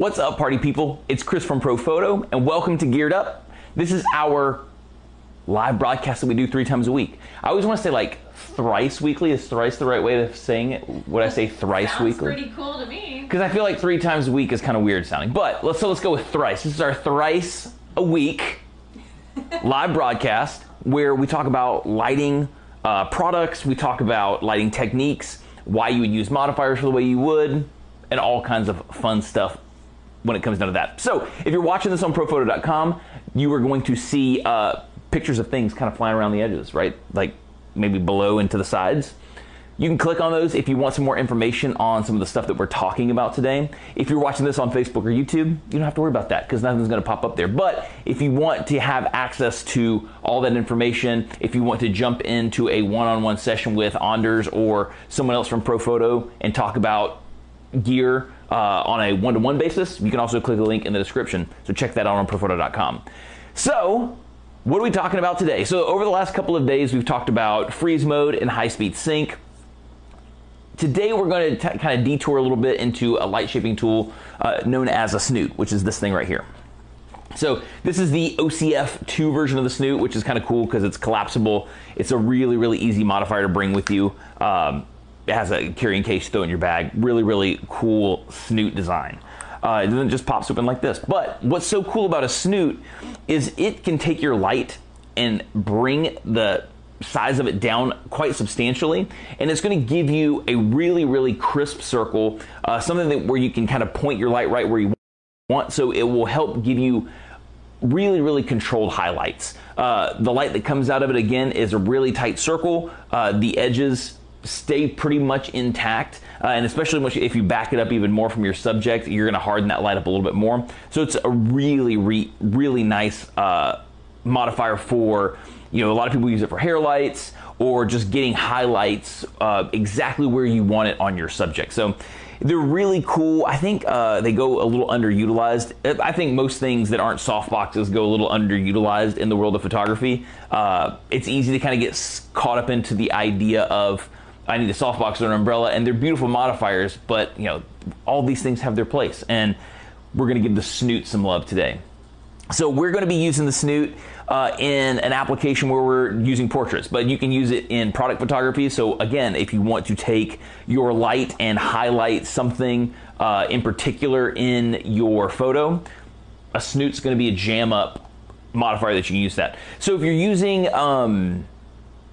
What's up, party people? It's Chris from Pro Photo, and welcome to Geared Up. This is our live broadcast that we do 3 times a week. I always want to say like thrice weekly. Is thrice the right way of saying it? Would I say thrice Sounds weekly? Pretty cool to me. Because I feel like 3 times a week is kind of weird sounding. But let's go with thrice. This is our thrice a week live broadcast where we talk about lighting products, we talk about lighting techniques, why you would use modifiers for the way you would, and all kinds of fun stuff when it comes down to that. So if you're watching this on prophoto.com, you are going to see pictures of things kind of flying around the edges, right? Like maybe below and to the sides. You can click on those if you want some more information on some of the stuff that we're talking about today. If you're watching this on Facebook or YouTube, you don't have to worry about that because nothing's going to pop up there. But if you want to have access to all that information, if you want to jump into a one-on-one session with Anders or someone else from Pro Photo and talk about gear on a one-to-one basis, you can also click the link in the description. So check that out on prophoto.com. So what are we talking about today? So over the last couple of days, we've talked about freeze mode and high-speed sync. Today we're going to kind of detour a little bit into a light shaping tool known as a snoot, which is this thing right here. So this is the OCF 2 version of the snoot, which is kind of cool because it's collapsible. It's a really, really easy modifier to bring with you. It has a carrying case, throw it in your bag. Really, really cool snoot design. And then it just pops open like this. But what's so cool about a snoot is it can take your light and bring the size of it down quite substantially, and it's going to give you a really, really crisp circle, something where you can kind of point your light right where you want. So it will help give you really, really controlled highlights. The light that comes out of it again is a really tight circle. The edges stay pretty much intact, and especially if you back it up even more from your subject, you're going to harden that light up a little bit more. So it's a really, really nice modifier for, you know, a lot of people use it for hair lights or just getting highlights exactly where you want it on your subject. So they're really cool. I think they go a little underutilized. I think most things that aren't softboxes go a little underutilized in the world of photography. It's easy to kind of get caught up into the idea of I need a softbox or an umbrella, and they're beautiful modifiers, but you know, all these things have their place, and we're going to give the snoot some love today. So we're going to be using the snoot in an application where we're using portraits, but you can use it in product photography. So again, if you want to take your light and highlight something in particular in your photo, a snoot's going to be a jam up modifier that you can use that. So if you're using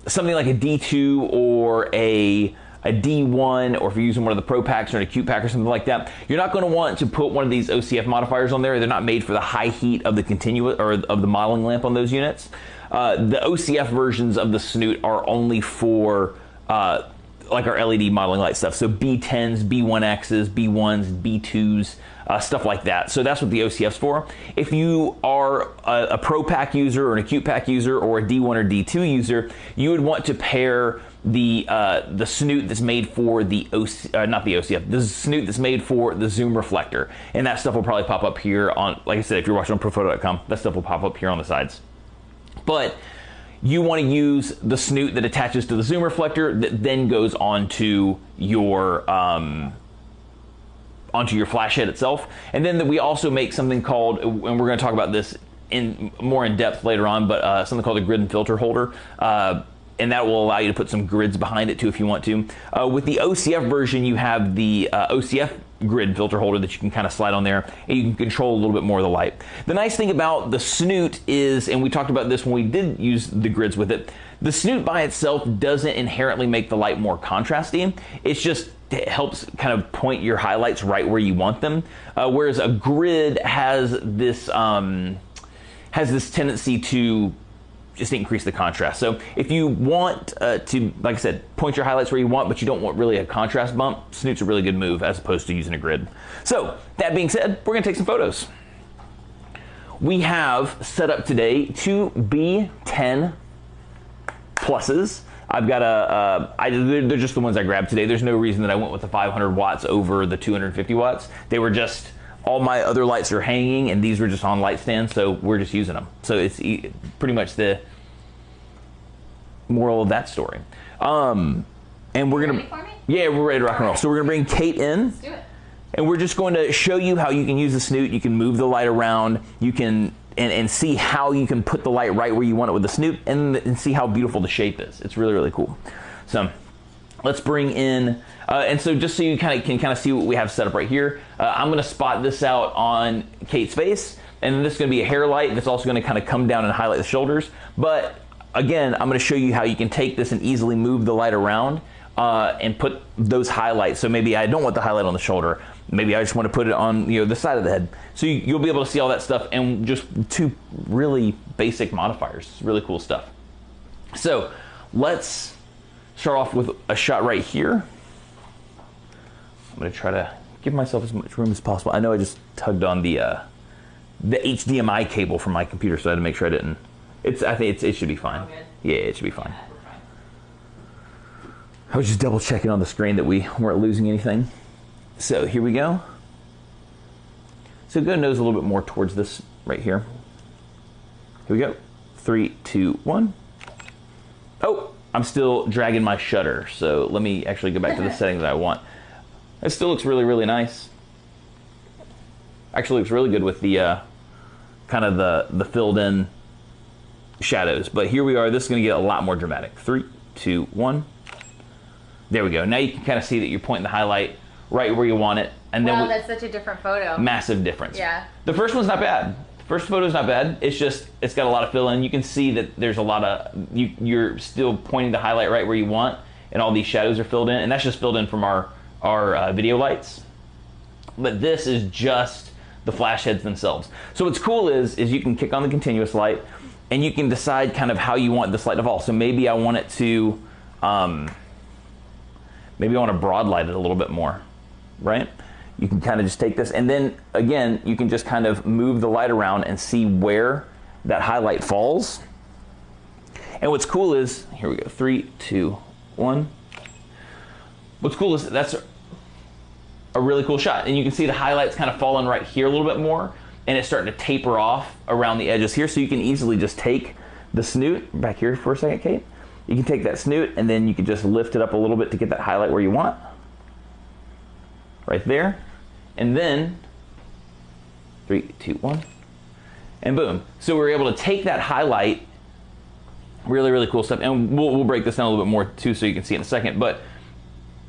something like a D2 or a D1, or if you're using one of the Pro Packs or an Acute Pack or something like that, you're not going to want to put one of these OCF modifiers on there. They're not made for the high heat of the continuous or of the modeling lamp on those units. The OCF versions of the snoot are only for like our LED modeling light stuff. So B10s, B1Xs, B1s, B2s, stuff like that. So that's what the OCF's for. If you are a Pro Pack user or an Acute Pack user or a D1 or D2 user, you would want to pair the snoot that's made for the not the OCF, the snoot that's made for the zoom reflector, and that stuff will probably pop up here on, like I said, if you're watching on prophoto.com, that stuff will pop up here on the sides. But you want to use the snoot that attaches to the zoom reflector that then goes onto your flash head itself. And then we also make something called, and we're going to talk about this more in depth later on, but something called a grid and filter holder. And that will allow you to put some grids behind it too if you want to. With the OCF version, you have the OCF grid filter holder that you can kind of slide on there, and you can control a little bit more of the light. The nice thing about the snoot is, and we talked about this when we did use the grids with it, the snoot by itself doesn't inherently make the light more contrasty. It helps kind of point your highlights right where you want them. Whereas a grid has this tendency to just increase the contrast. So if you want to, like I said, point your highlights where you want, but you don't want really a contrast bump, snoot's a really good move as opposed to using a grid. So that being said, we're gonna take some photos. We have set up today 2 B10 pluses. I've got they're just the ones I grabbed today. There's no reason that I went with the 500 watts over the 250 watts. They were just, all my other lights are hanging and these were just on light stands, so we're just using them. So it's pretty much the moral of that story. And we're gonna, ready for me? yeah, we're ready to rock and roll. So we're gonna bring Kate in. Let's do it. And we're just going to show you how you can use the snoot. You can move the light around. You can and see how you can put the light right where you want it with the snoot, and see how beautiful the shape is. It's really, really cool. So let's bring in, and so just so you can kind of see what we have set up right here, I'm going to spot this out on Kate's face, and then this is going to be a hair light that's also going to kind of come down and highlight the shoulders. But again, I'm going to show you how you can take this and easily move the light around and put those highlights. So maybe I don't want the highlight on the shoulder. Maybe I just want to put it on, you know, the side of the head. So you'll be able to see all that stuff, and just two really basic modifiers. It's really cool stuff. So let's start off with a shot right here. I'm going to try to give myself as much room as possible. I know I just tugged on the HDMI cable from my computer, so I had to make sure I didn't. I think it should be fine. Okay. Yeah, it should be fine. I was just double checking on the screen that we weren't losing anything. So here we go. So go nose a little bit more towards this right here. Here we go. 3, 2, 1. Oh, I'm still dragging my shutter. So let me actually go back to the settings that I want. It still looks really, really nice. Actually looks really good with the kind of the filled in shadows. But here we are. This is going to get a lot more dramatic. 3, 2, 1. There we go. Now you can kind of see that you're pointing the highlight right where you want it. And wow, then that's such a different photo. Massive difference. Yeah. The first one's not bad. The first photo's not bad. It's just, it's got a lot of fill in. You can see that there's a lot of, you're still pointing the highlight right where you want, and all these shadows are filled in. And that's just filled in from our video lights. But this is just the flash heads themselves. So what's cool is you can kick on the continuous light, and you can decide kind of how you want this light to fall. So maybe I want it to, maybe I want to broad light it a little bit more, right? You can kind of just take this, and then again, you can just kind of move the light around and see where that highlight falls. And what's cool is, here we go, 3, 2, 1. What's cool is that's a really cool shot. And you can see the highlights kind of falling right here a little bit more, and it's starting to taper off around the edges here. So you can easily just take the snoot, back here for a second, Kate. You can take that snoot, and then you can just lift it up a little bit to get that highlight where you want. Right there. And then 3, 2, 1. And boom. So we're able to take that highlight. Really, really cool stuff. And we'll break this down a little bit more too, so you can see it in a second. But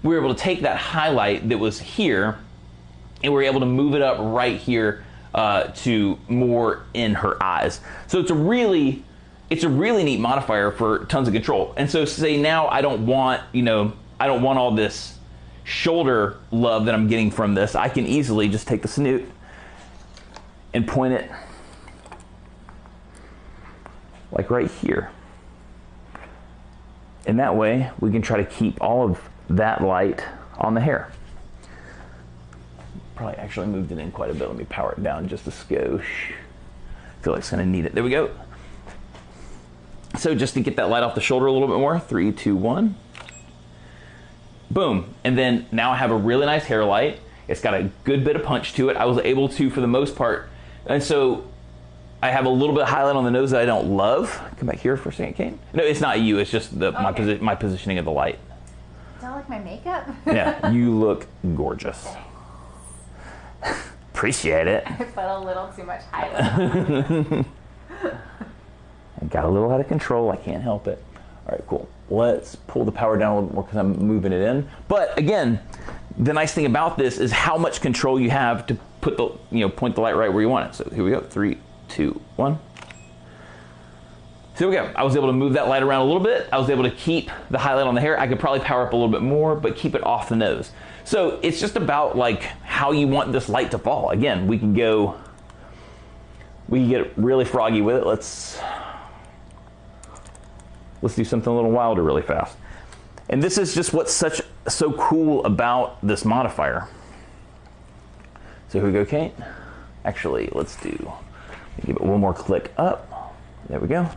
we were able to take that highlight that was here, and we're able to move it up right here to more in her eyes. So it's a really neat modifier for tons of control. And so say now I don't want, I don't want all this shoulder love that I'm getting from this. I can easily just take the snoot and point it like right here. And that way we can try to keep all of that light on the hair. Probably actually moved it in quite a bit. Let me power it down just a skosh. I feel like it's gonna need it. There we go. So just to get that light off the shoulder a little bit more, 3, 2, 1. Boom. And then now I have a really nice hair light. It's got a good bit of punch to it. I was able to, for the most part, and so I have a little bit of highlight on the nose that I don't love. Come back here for a second, Kate. No, it's not you. It's just my positioning of the light. Is that like my makeup? Yeah, you look gorgeous. Appreciate it. I put a little too much highlight. I got a little out of control. I can't help it. All right, cool. Let's pull the power down a little bit more because I'm moving it in. But again, the nice thing about this is how much control you have to put the, point the light right where you want it. So here we go. 3, 2, 1. So here we go. I was able to move that light around a little bit. I was able to keep the highlight on the hair. I could probably power up a little bit more, but keep it off the nose. So it's just about like how you want this light to fall. Again, we can get really froggy with it. Let's do something a little wilder really fast. And this is just what's so cool about this modifier. So here we go, Kate. Actually, let's give it one more click up. There we go.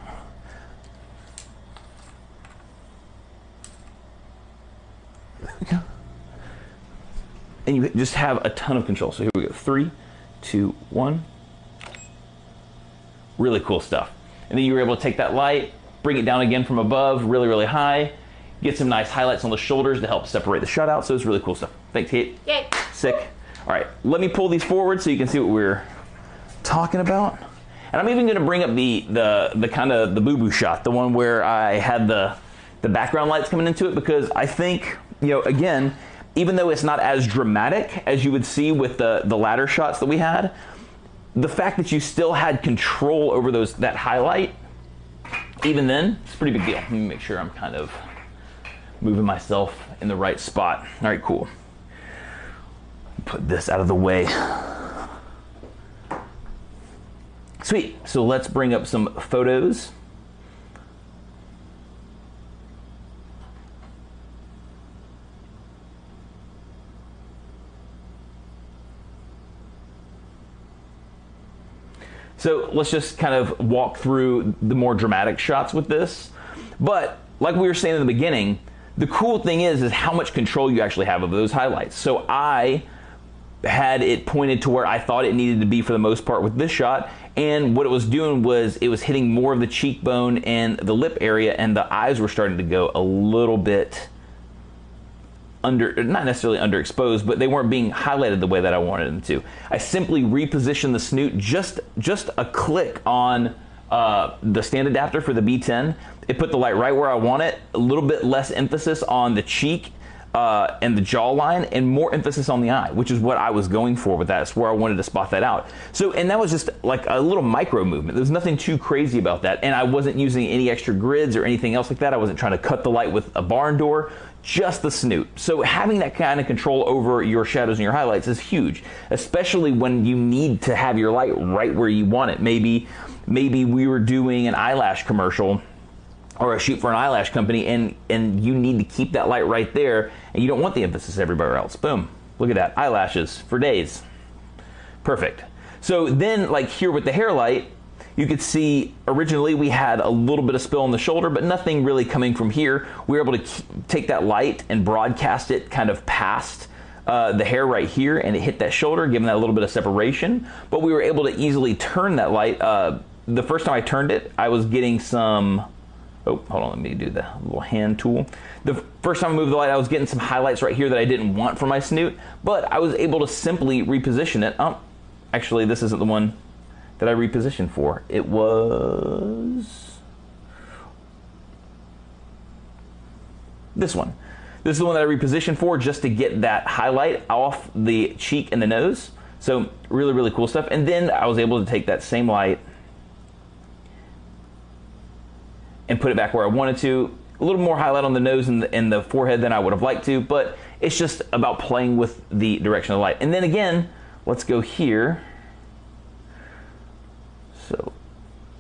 And you just have a ton of control. So here we go. 3, 2, 1. Really cool stuff. And then you were able to take that light, bring it down again from above, really, really high. Get some nice highlights on the shoulders to help separate the shutout. So it's really cool stuff. Thanks, Kate. Yay. Sick. All right, let me pull these forward so you can see what we're talking about. And I'm even gonna bring up the kind of the boo-boo shot, the one where I had the background lights coming into it, because I think, you know, again, even though it's not as dramatic as you would see with the ladder shots that we had, the fact that you still had control over that highlight, even then, it's a pretty big deal. Let me make sure I'm kind of moving myself in the right spot. All right, cool. Put this out of the way. Sweet, so let's bring up some photos. So let's just kind of walk through the more dramatic shots with this. But like we were saying in the beginning, the cool thing is how much control you actually have of those highlights. So I had it pointed to where I thought it needed to be for the most part with this shot, and what it was doing was it was hitting more of the cheekbone and the lip area, and the eyes were starting to go a little bit under, not necessarily underexposed, but they weren't being highlighted the way that I wanted them to. I simply repositioned the snoot just a click on the stand adapter for the B10. It put the light right where I want it, a little bit less emphasis on the cheek and the jawline, and more emphasis on the eye, which is what I was going for with that. It's where I wanted to spot that out. So, and that was just like a little micro movement. There was nothing too crazy about that, and I wasn't using any extra grids or anything else like that. I wasn't trying to cut the light with a barn door, just the snoot. So having that kind of control over your shadows and your highlights is huge, especially when you need to have your light right where you want it. Maybe we were doing an eyelash commercial or a shoot for an eyelash company, and you need to keep that light right there, and you don't want the emphasis everywhere else. Boom, look at that, eyelashes for days. Perfect. So then, like here with the hair light, you could see originally we had a little bit of spill on the shoulder, but nothing really coming from here. We were able to take that light and broadcast it kind of past the hair right here, and it hit that shoulder, giving that a little bit of separation. But we were able to easily turn that light. The first time I turned it, I was getting some, oh, hold on, let me do the little hand tool. The first time I moved the light, I was getting some highlights right here that I didn't want for my snoot, but I was able to simply reposition it. Actually, this isn't the one that I repositioned for. It was this one. This is the one that I repositioned for, just to get that highlight off the cheek and the nose. So really, really cool stuff. And then I was able to take that same light and put it back where I wanted to. A little more highlight on the nose and the forehead than I would have liked to, but it's just about playing with the direction of the light. And then again, let's go here. So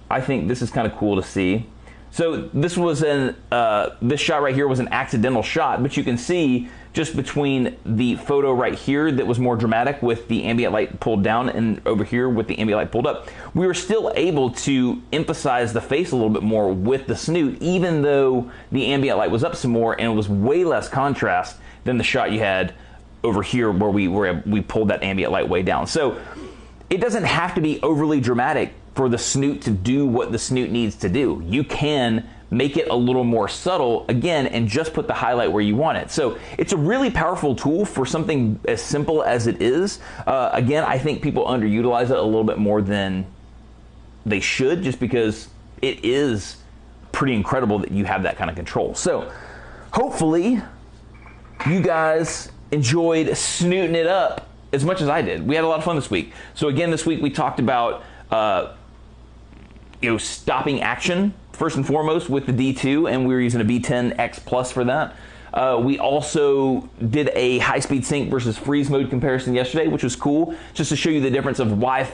I think this is kind of cool to see. So this was this shot right here was an accidental shot, but you can see just between the photo right here that was more dramatic with the ambient light pulled down, and over here with the ambient light pulled up, we were still able to emphasize the face a little bit more with the snoot, even though the ambient light was up some more, and it was way less contrast than the shot you had over here where we pulled that ambient light way down. So it doesn't have to be overly dramatic for the snoot to do what the snoot needs to do. You can make it a little more subtle again and just put the highlight where you want it. So it's a really powerful tool for something as simple as it is. Again, I think people underutilize it a little bit more than they should, just because it is pretty incredible that you have that kind of control. So hopefully you guys enjoyed snooting it up as much as I did. We had a lot of fun this week. So again, this week we talked about stopping action first and foremost with the D2, and we were using a B10X Plus for that. We also did a high-speed sync versus freeze mode comparison yesterday, which was cool, just to show you the difference of why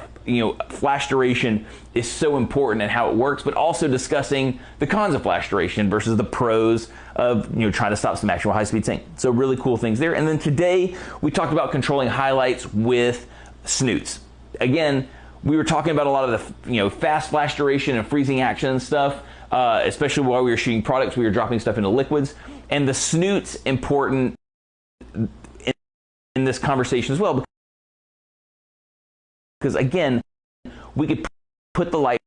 flash duration is so important and how it works, but also discussing the cons of flash duration versus the pros of trying to stop some action with high-speed sync. So really cool things there. And then today we talked about controlling highlights with snoots. Again, we were talking about a lot of the fast flash duration and freezing action and stuff, especially while we were shooting products. We were dropping stuff into liquids, and the snoot's important in this conversation as well, because again, we could put the light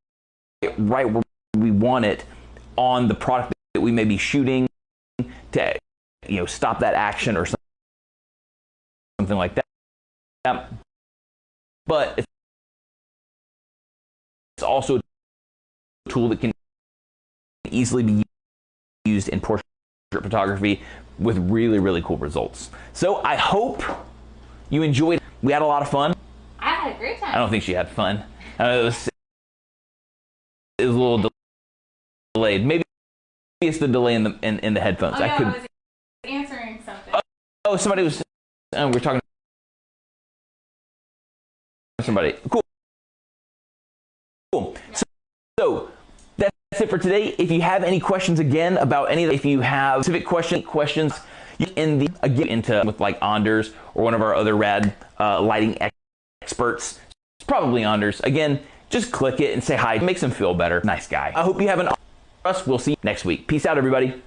right where we want it on the product that we may be shooting to stop that action or something like that. but it's also a tool that can easily be used in portrait photography with really, really cool results. So I hope you enjoyed. We had a lot of fun. I had a great time. I don't think she had fun. It was a little delayed. Maybe it's the delay in the headphones. Oh, no, I could. I was answering something. Oh, somebody was. We're talking to somebody. Cool. Yeah. So that's it for today. If you have any questions again about any of the, if you have specific questions in the again into with like Anders or one of our other rad lighting experts, it's probably Anders. Again, just click it and say hi. It makes him feel better. Nice guy. I hope you have an awesome. We'll see you next week. Peace out, everybody.